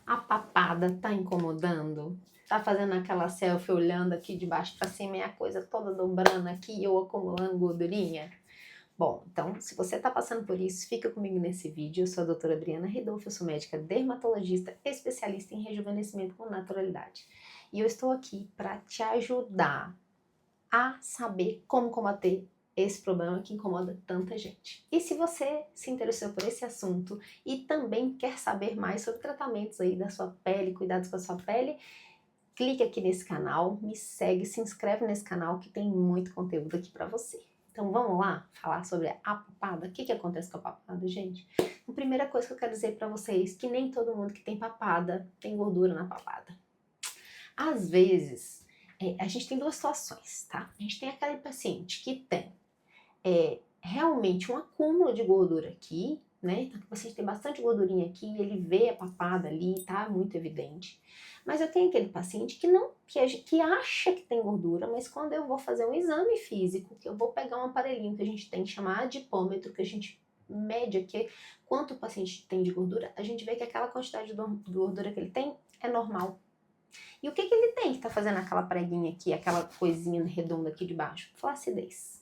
A papada tá incomodando? Tá fazendo aquela selfie olhando aqui de baixo pra cima e a coisa toda dobrando aqui e eu acumulando gordurinha? Bom, então, se você tá passando por isso, fica comigo nesse vídeo. Eu sou a doutora Adriana Ridolfo, eu sou médica dermatologista, especialista em rejuvenescimento com naturalidade. E eu estou aqui para te ajudar a saber como combater esse problema que incomoda tanta gente. E se você se interessou por esse assunto e também quer saber mais sobre tratamentos aí da sua pele, cuidados com a sua pele, clique aqui nesse canal, me segue, se inscreve nesse canal que tem muito conteúdo aqui para você. Então vamos lá falar sobre a papada. O que acontece com a papada, gente? A primeira coisa que eu quero dizer para vocês é que nem todo mundo que tem papada tem gordura na papada. Às vezes, a gente tem duas situações, tá? A gente tem aquele paciente que tem realmente um acúmulo de gordura aqui, né? Então, o paciente tem bastante gordurinha aqui, ele vê a papada ali, tá muito evidente. Mas eu tenho aquele paciente que acha que tem gordura, mas quando eu vou fazer um exame físico, que eu vou pegar um aparelhinho que a gente tem que chamar adipômetro, que a gente mede aqui quanto o paciente tem de gordura, a gente vê que aquela quantidade de gordura que ele tem é normal. E o que ele tem que tá fazendo aquela preguinha aqui, aquela coisinha redonda aqui de baixo? Flacidez.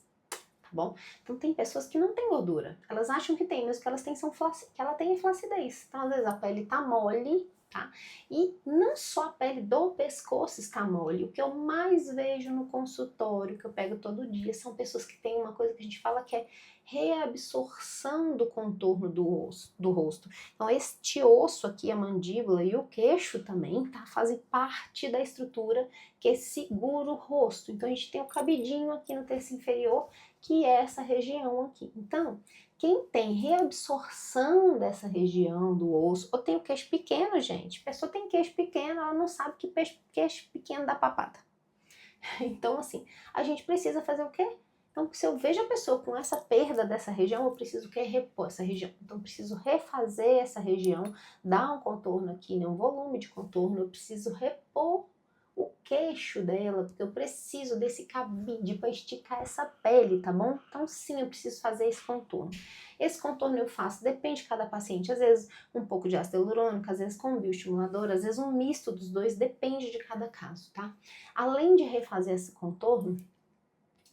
Tá bom? Então tem pessoas que não têm gordura. Elas acham que tem, mas o que elas têm que ela tem é flacidez. Então às vezes a pele tá mole, tá? E não só a pele do pescoço está mole. O que eu mais vejo no consultório, que eu pego todo dia, são pessoas que têm uma coisa que a gente fala que é reabsorção do contorno do rosto. Então este osso aqui, a mandíbula e o queixo também, tá? Fazem parte da estrutura que segura o rosto. Então a gente tem o cabidinho aqui no terço inferior, que é essa região aqui. Então, quem tem reabsorção dessa região do osso, ou tem o queixo pequeno, gente, a pessoa tem queixo pequeno, ela não sabe que queixo pequeno dá papada. Então, assim, a gente precisa fazer o quê? Então, se eu vejo a pessoa com essa perda dessa região, eu preciso repor essa região. Então, eu preciso refazer essa região, dar um contorno aqui, né, um volume de contorno, eu preciso repor o queixo dela, porque eu preciso desse cabide para esticar essa pele, tá bom? Então, sim, eu preciso fazer esse contorno. Esse contorno eu faço, depende de cada paciente, às vezes um pouco de ácido hialurônico, às vezes com bioestimulador, às vezes um misto dos dois, depende de cada caso, tá? Além de refazer esse contorno,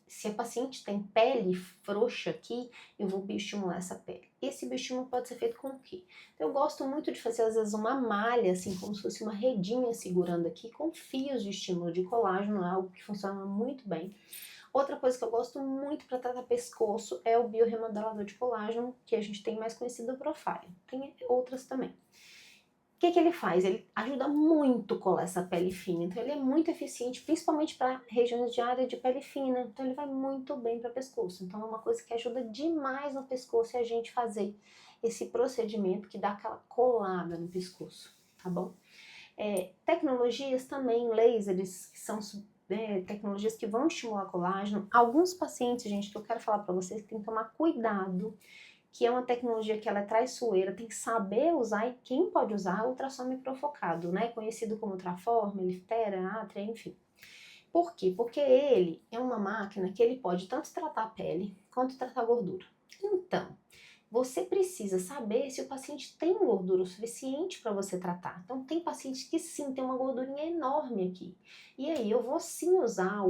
se a paciente tem pele frouxa aqui, eu vou bioestimular essa pele. Esse bioestímulo pode ser feito com o quê? Eu gosto muito de fazer, às vezes, uma malha, assim, como se fosse uma redinha segurando aqui, com fios de estímulo de colágeno, é algo que funciona muito bem. Outra coisa que eu gosto muito para tratar pescoço é o bioremodelador de colágeno, que a gente tem mais conhecido, o Profile. Tem outras também. O que ele faz? Ele ajuda muito a colar essa pele fina, então ele é muito eficiente, principalmente para regiões de área de pele fina, então ele vai muito bem para pescoço. Então é uma coisa que ajuda demais no pescoço a gente fazer esse procedimento que dá aquela colada no pescoço, tá bom? Tecnologias também, lasers, que são tecnologias que vão estimular colágeno. Alguns pacientes, gente, que eu quero falar para vocês, que tem que tomar cuidado, que é uma tecnologia que ela é traiçoeira, tem que saber usar, e quem pode usar é o ultrassom microfocado, né? Conhecido como Ultraform, Liftera, Atria, enfim. Por quê? Porque ele é uma máquina que ele pode tanto tratar a pele quanto tratar a gordura. Então, você precisa saber se o paciente tem gordura o suficiente para você tratar. Então, tem pacientes que sim, tem uma gordurinha enorme aqui. E aí, eu vou sim usar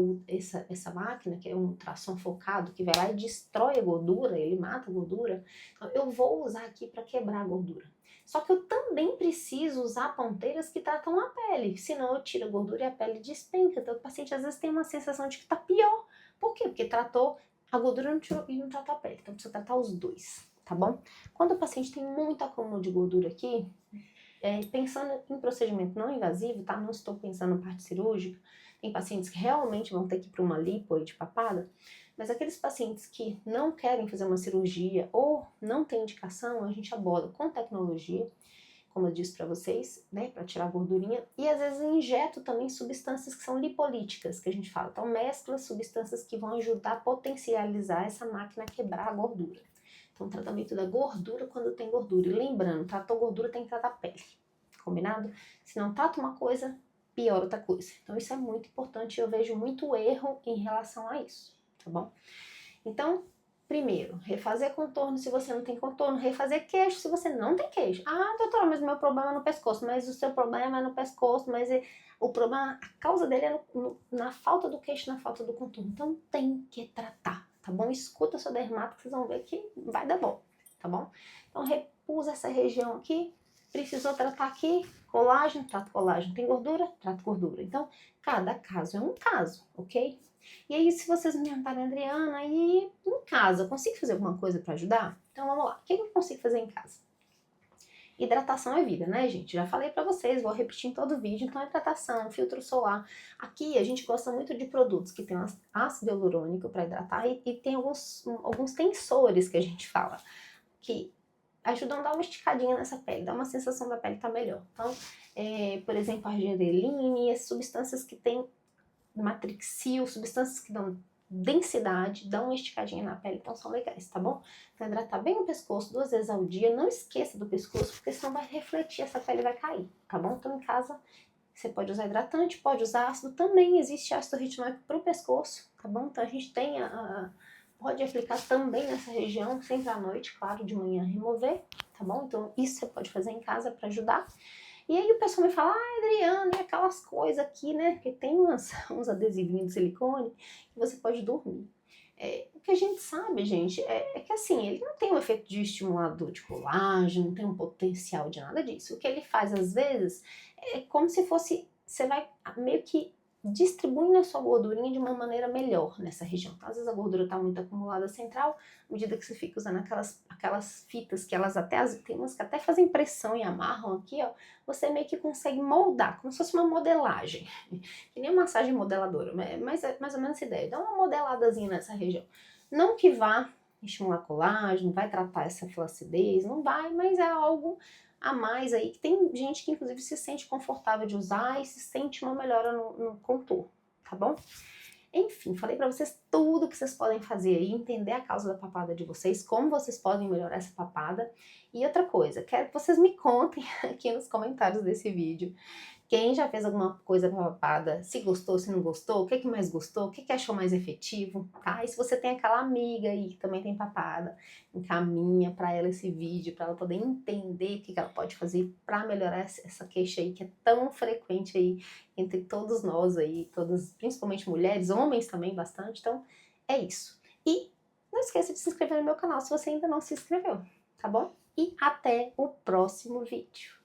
essa máquina, que é um ultrassom focado, que vai lá e destrói a gordura, ele mata a gordura. Então, eu vou usar aqui para quebrar a gordura. Só que eu também preciso usar ponteiras que tratam a pele, senão eu tiro a gordura e a pele despenca. Então, o paciente às vezes tem uma sensação de que está pior. Por quê? Porque tratou a gordura e não tratou a pele. Então, precisa tratar os dois. Tá bom? Quando o paciente tem muito acúmulo de gordura aqui, pensando em procedimento não invasivo, tá? Não estou pensando na parte cirúrgica, tem pacientes que realmente vão ter que ir para uma lipo de papada, mas aqueles pacientes que não querem fazer uma cirurgia ou não tem indicação, a gente aborda com tecnologia, como eu disse para vocês, né, para tirar a gordurinha, e às vezes injeto também substâncias que são lipolíticas, que a gente fala. Então mescla substâncias que vão ajudar a potencializar essa máquina a quebrar a gordura. Então, tratamento da gordura quando tem gordura. E lembrando, tratou gordura tem que tratar a pele. Combinado? Se não trata uma coisa, piora outra coisa. Então, isso é muito importante e eu vejo muito erro em relação a isso, tá bom? Então, Primeiro, refazer contorno se você não tem contorno, refazer queixo se você não tem queixo. Ah, doutora, mas o meu problema é no pescoço, mas o seu problema é no pescoço, mas o problema, a causa dele é na falta do queixo, na falta do contorno. Então tem que tratar, tá bom? Escuta o seu dermato que vocês vão ver que vai dar bom, tá bom? Então repusa essa região aqui, precisou tratar aqui, colágeno, trata colágeno. Tem gordura? Trata gordura. Então, cada caso é um caso, ok? E aí, se vocês me perguntarem, Adriana, e em casa, eu consigo fazer alguma coisa para ajudar? Então, vamos lá. O que eu consigo fazer em casa? Hidratação é vida, né, gente? Já falei para vocês, vou repetir em todo o vídeo. Então, hidratação, filtro solar. Aqui, a gente gosta muito de produtos que tem ácido hialurônico para hidratar e tem alguns tensores que a gente fala, que ajudam a dar uma esticadinha nessa pele, dá uma sensação da pele estar melhor. Então, por exemplo, a argireline, as substâncias que tem matrixil, substâncias que dão densidade, dão uma esticadinha na pele, então são legais, tá bom? Então hidratar bem o pescoço 2 vezes ao dia, não esqueça do pescoço, porque senão vai refletir, essa pele vai cair, tá bom? Então em casa você pode usar hidratante, pode usar ácido, também existe ácido retinóico pro pescoço, tá bom? Então a gente tem pode aplicar também nessa região, sempre à noite, claro, de manhã remover, tá bom? Então isso você pode fazer em casa para ajudar. E aí o pessoal me fala, Adriana, e aquelas coisas aqui, né? Porque tem uns adesivinhos de silicone que você pode dormir. O que a gente sabe, gente, é que assim, ele não tem um efeito de estimulador de colágeno, não tem um potencial de nada disso. O que ele faz, às vezes, é como se fosse, você vai meio que distribuindo a sua gordurinha de uma maneira melhor nessa região. Então, às vezes a gordura está muito acumulada central, à medida que você fica usando aquelas fitas que elas tem umas que até fazem pressão e amarram aqui, ó, você meio que consegue moldar, como se fosse uma modelagem, que nem massagem modeladora, mas é mais ou menos essa ideia, dá uma modeladazinha nessa região. Não que vá estimular colágeno, vai tratar essa flacidez, não vai, mas é algo a mais aí, que tem gente que inclusive se sente confortável de usar e se sente uma melhora no contorno, tá bom? Enfim, falei pra vocês tudo que vocês podem fazer aí, entender a causa da papada de vocês, como vocês podem melhorar essa papada. E outra coisa, quero que vocês me contem aqui nos comentários desse vídeo, quem já fez alguma coisa pra papada, se gostou, se não gostou, o que mais gostou, o que achou mais efetivo, tá? E se você tem aquela amiga aí que também tem papada, encaminha pra ela esse vídeo, pra ela poder entender o que ela pode fazer pra melhorar essa queixa aí que é tão frequente aí entre todos nós aí, todas, principalmente mulheres, homens também bastante. Então, é isso. E não esqueça de se inscrever no meu canal se você ainda não se inscreveu, tá bom? E até o próximo vídeo.